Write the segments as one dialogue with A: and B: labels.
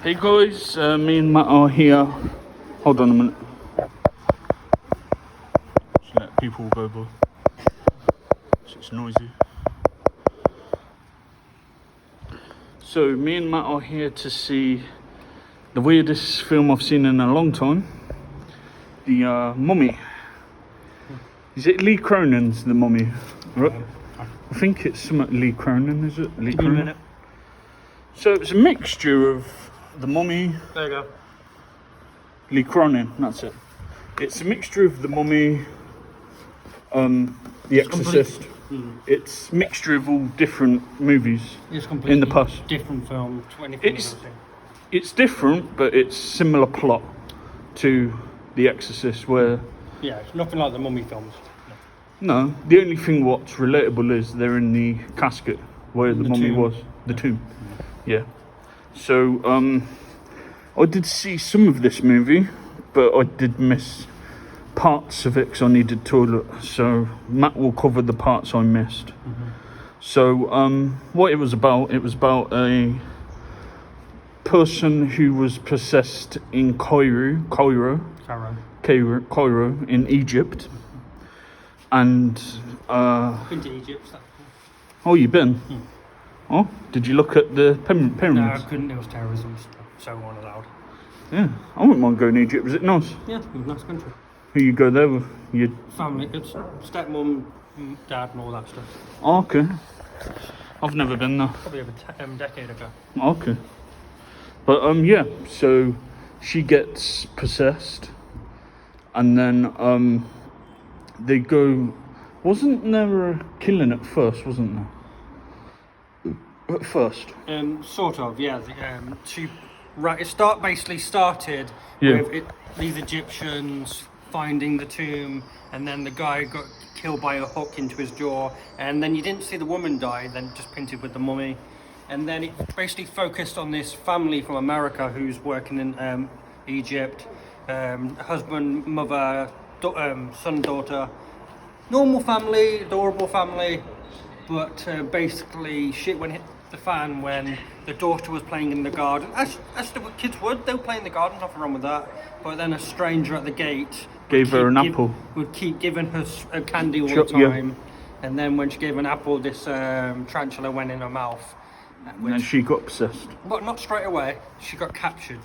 A: Hey guys, me and Matt are here. Hold on a minute. Just let people go by. It's noisy. So me and Matt are here to see the weirdest film I've seen in a long time. The Mummy. Is it Lee Cronen's The Mummy? Right? I think it's something Lee Cronin, is it? Lee
B: Give me a
A: Cronin?
B: minute.
A: So it's a mixture of The Mummy,
B: There you go.
A: Lee Cronin, that's it. It's a mixture of The Mummy, The Exorcist. It's a mixture of all different movies
B: It's completely
A: in the past.
B: different film to anything
A: It's-
B: I've ever seen.
A: It's different, but it's similar plot to The Exorcist, where
B: Yeah, it's nothing like the Mummy films.
A: no, the only thing what's relatable is they're in the casket where the
B: The
A: mummy
B: tomb.
A: was, the tomb. Yeah. So I did see some of this movie, but I did miss parts of it because I needed toilet. So Matt will cover the parts I missed. So what it was about a person who was possessed in Cairo in Egypt, and
B: Been to Egypt. So.
A: oh, you been? Oh, did you look at the
B: No, I
A: pyramids?
B: couldn't. It was terrorism, so we weren't allowed.
A: Yeah, I wouldn't mind going to Egypt. Was it nice?
B: Yeah, it was a nice country.
A: Who you go there with? You?
B: Family, it's stepmom, dad, and all that stuff.
A: Oh, okay. I've never been there.
B: Probably over a decade ago.
A: Okay. But yeah, so she gets possessed, and then they go. Wasn't there a killing at first? Wasn't there? At first.
B: Sort of, yeah. Basically started
A: Yeah.
B: with these Egyptians finding the tomb, and then the guy got killed by a hook into his jaw, and then you didn't see the woman die, then just painted with the mummy, and then it basically focused on this family from America who's working in Egypt, husband, mother, son, daughter, normal family, adorable family, but basically shit went hit the fan when the daughter was playing in the garden, as the kids would. They were playing in the garden, nothing wrong with that, but then a stranger at the gate
A: Gave her an apple.
B: would keep giving her a candy all
A: Sure,
B: the
A: yeah.
B: time, and then when she gave an apple, this tarantula went in her mouth,
A: And then she got possessed.
B: but not straight away. She got captured.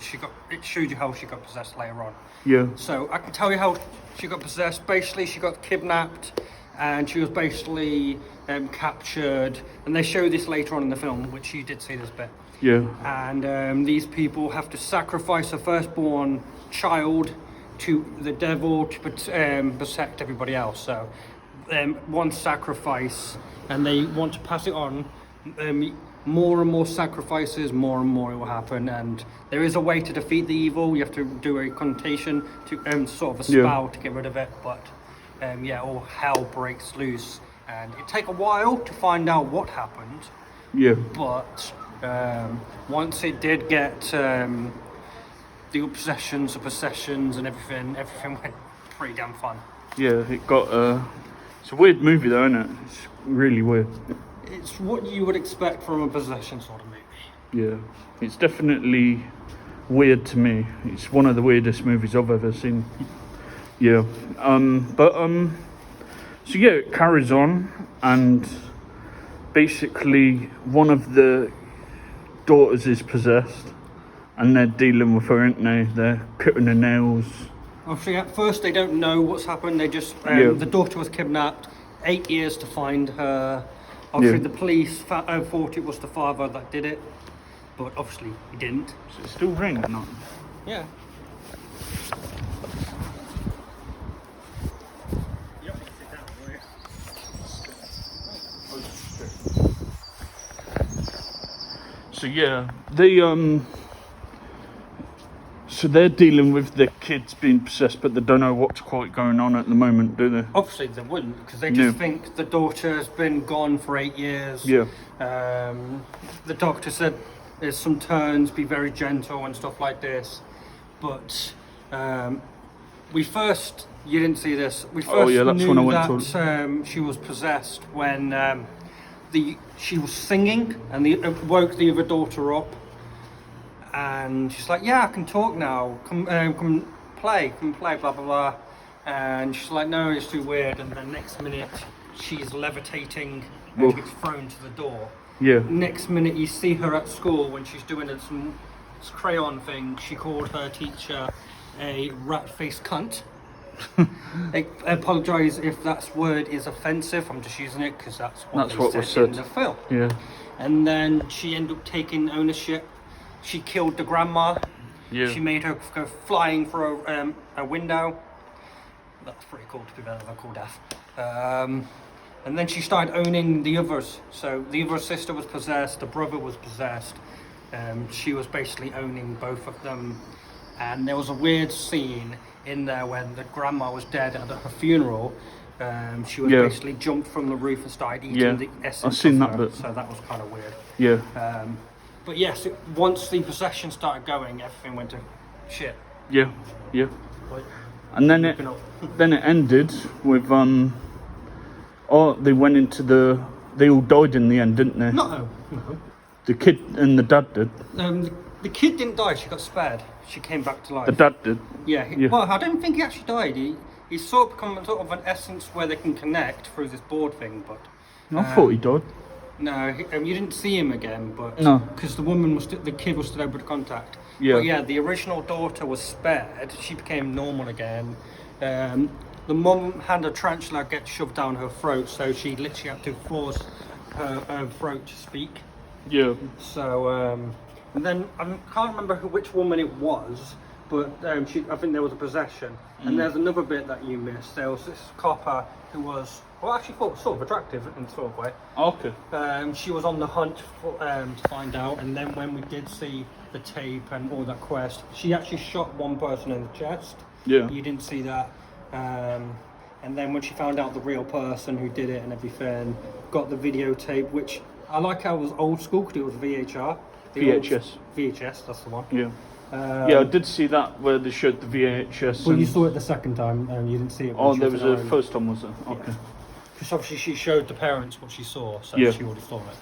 B: It showed you how she got possessed later on.
A: Yeah.
B: So I can tell you how she got possessed. Basically, she got kidnapped, and she was basically captured. And they show this later on in the film, which you did see this bit.
A: Yeah.
B: And these people have to sacrifice a firstborn child to the devil to protect everybody else. So one sacrifice, and they want to pass it on. More and more sacrifices, more and more it will happen, and there is a way to defeat the evil. You have to do a connotation to sort of a spell to get rid of it, but all hell breaks loose, and it take a while to find out what happened,
A: Yeah.
B: but once it did get the possessions and everything went pretty damn fun.
A: Yeah. It got. It's a weird movie though, isn't it? It's really weird.
B: It's what you would expect from a possession sort of movie.
A: Yeah, it's definitely weird to me. It's one of the weirdest movies I've ever seen. Yeah, so yeah, it carries on, and basically one of the daughters is possessed, and they're dealing with her, aren't they? They're cutting her nails.
B: Obviously, at first they don't know what's happened. They just the daughter was kidnapped. 8 years to find her. Obviously, the police thought it was the father that did it, but obviously he didn't.
A: So it's still raining, not?
B: Yeah.
A: So yeah, they so they're dealing with the kids being possessed, but they don't know what's quite going on at the moment, do they?
B: Obviously they wouldn't, because they just think the daughter's been gone for 8 years.
A: Yeah.
B: The doctor said there's some turns, be very gentle and stuff like this. But you didn't see this. We first
A: that's
B: knew
A: when I went
B: that she was possessed when she was singing, and it woke the other daughter up. and she's like, yeah, I can talk now. Come play, blah blah blah. And she's like, no, it's too weird. And then next minute, she's levitating and she gets thrown to the door.
A: Yeah.
B: Next minute, you see her at school when she's doing some crayon thing. She called her teacher a rat-faced cunt. I apologise if that word is offensive. I'm just using it because that's what was said in the film.
A: Yeah.
B: And then she ended up taking ownership. She killed the grandma.
A: Yeah.
B: She made her go flying through a window. That's pretty cool to be better than cool death. And then she started owning the others. So the other sister was possessed, the brother was possessed. She was basically owning both of them. And there was a weird scene in there when the grandma was dead at her funeral. She was basically jumped from the roof and started eating the essence.
A: I've seen
B: of
A: that
B: her,
A: bit.
B: so that was kind of weird.
A: Yeah.
B: But yes, once the possession started going, everything went to shit.
A: Yeah. Yeah.
B: Like,
A: And then it ended with they went into they all died in the end, didn't they?
B: No.
A: The kid and the dad did.
B: The kid didn't die. She got spared. She came back to life.
A: The dad did.
B: Yeah.
A: Yeah.
B: Well, I don't think he actually died. He's sort of become sort of an essence where they can connect through this board thing. But
A: I thought he died.
B: no, you didn't see him again. But
A: No.
B: because the kid was still able to contact.
A: Yeah.
B: But yeah, the original daughter was spared. She became normal again. The mum had a tarantula get shoved down her throat, so she literally had to force her throat to speak.
A: Yeah.
B: So, and then I can't remember which woman it was, but I think there was a possession. And there's another bit that you missed. There was this copper who was, well, actually thought sort of attractive in sort of way.
A: Okay.
B: She was on the hunt for, to find out, and then when we did see the tape and all that quest, she actually shot one person in the chest.
A: Yeah.
B: You didn't see that. And then when she found out the real person who did it and everything, got the videotape, which I like how it was old school because it was VHR.
A: VHS.
B: VHS, that's the one.
A: Yeah. Yeah, I did see that where they showed the VHS.
B: Well, you saw it the second time and you didn't see it.
A: Oh, there was a first time, was there? Okay.
B: Because obviously she showed the parents what she saw, so
A: Yeah.
B: she already saw it.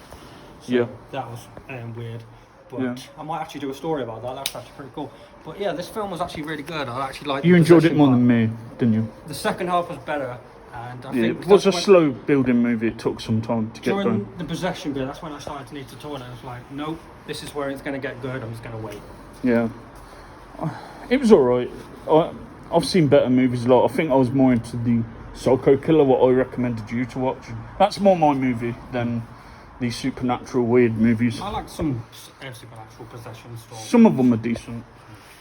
B: So
A: Yeah.
B: that was weird. But
A: Yeah.
B: I might actually do a story about that. That's actually pretty cool. But yeah, this film was actually really good. I actually liked.
A: You enjoyed it
B: possession
A: more
B: part.
A: than me, didn't you?
B: The second half was better, and I
A: Yeah,
B: think
A: it was a
B: that's when-
A: slow building movie. It took some time to get
B: during
A: going.
B: the possession bit. That's when I started to need to talk, and I was like, nope, this is where it's going to get good. I'm just going to wait.
A: Yeah. It was alright. I've seen better movies a lot. I think I was more into the Psycho Killer, what I recommended you to watch. That's more my movie than the supernatural weird movies.
B: I like some supernatural possession stories.
A: Some of them are decent.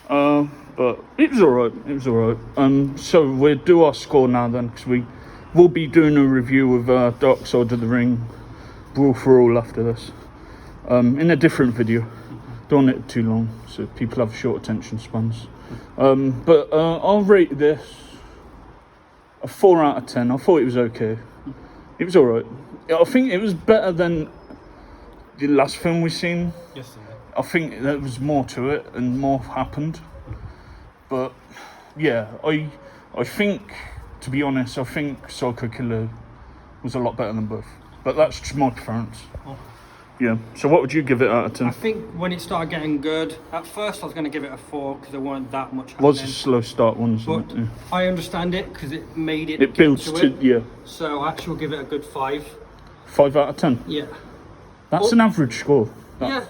A: But it was alright. It was alright. So we'll do our score now then, because we will be doing a review of Dark Side of the Ring, Brawl for All after this, in a different video. Don't want it too long, so people have short attention spans. But I'll rate this a 4 out of 10. I thought it was okay. It was alright. I think it was better than the last film we've seen.
B: Yes, sir.
A: I think there was more to it and more happened. But yeah, I think, to be honest, I think Psycho Killer was a lot better than both. But that's just my preference.
B: Oh.
A: Yeah. So what would you give it out of
B: I
A: 10?
B: think when it started getting good, at first I was going to give it a 4 because there weren't that much
A: It was a
B: happening.
A: slow start one,
B: But
A: wasn't it? Yeah.
B: I understand it because it made it.
A: It
B: get
A: builds
B: to
A: to,
B: it.
A: yeah,
B: So I actually will give it a good 5.
A: 5 out of 10.
B: Yeah.
A: That's an average score.
B: Yeah.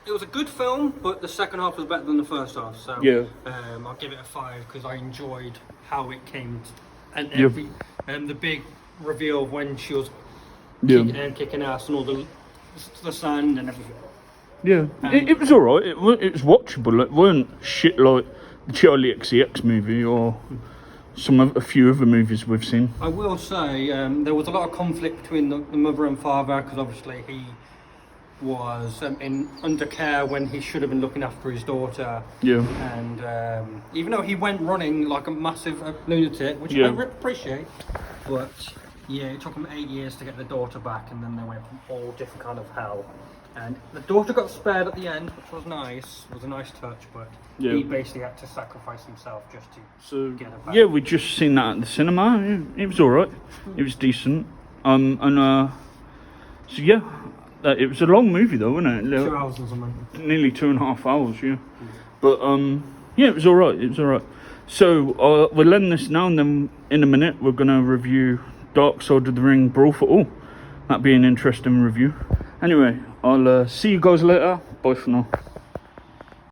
B: It was a good film, but the second half was better than the first half. So
A: Yeah.
B: I'll give it a 5 because I enjoyed how it came and
A: Yeah.
B: the big reveal of when she was
A: Yeah.
B: kicking ass and all the sand and everything.
A: Yeah. It was alright. It was watchable. It weren't shit like the Charlie XCX movie or a few other movies we've seen.
B: I will say there was a lot of conflict between the mother and father because obviously he was in under care when he should have been looking after his daughter.
A: Yeah.
B: And even though he went running like a massive lunatic, which
A: Yeah.
B: I appreciate, but yeah, it took him 8 years to get the daughter back, and then they went from all different kind of hell. And the daughter got spared at the end, which was nice. It was a nice touch, but
A: Yeah.
B: he basically had to sacrifice himself just to
A: So
B: get her back.
A: yeah, we just seen that at the cinema. It was alright. It was decent. So yeah, It was a long movie though, wasn't it?
B: 2 hours or something.
A: Nearly 2.5 hours, yeah. But yeah, it was all right. It was all right. So we'll end this now, and then in a minute we're gonna review Dark Side of the Ring: Brawl for All. That'd be an interesting review. Anyway, I'll see you guys later. Bye for now.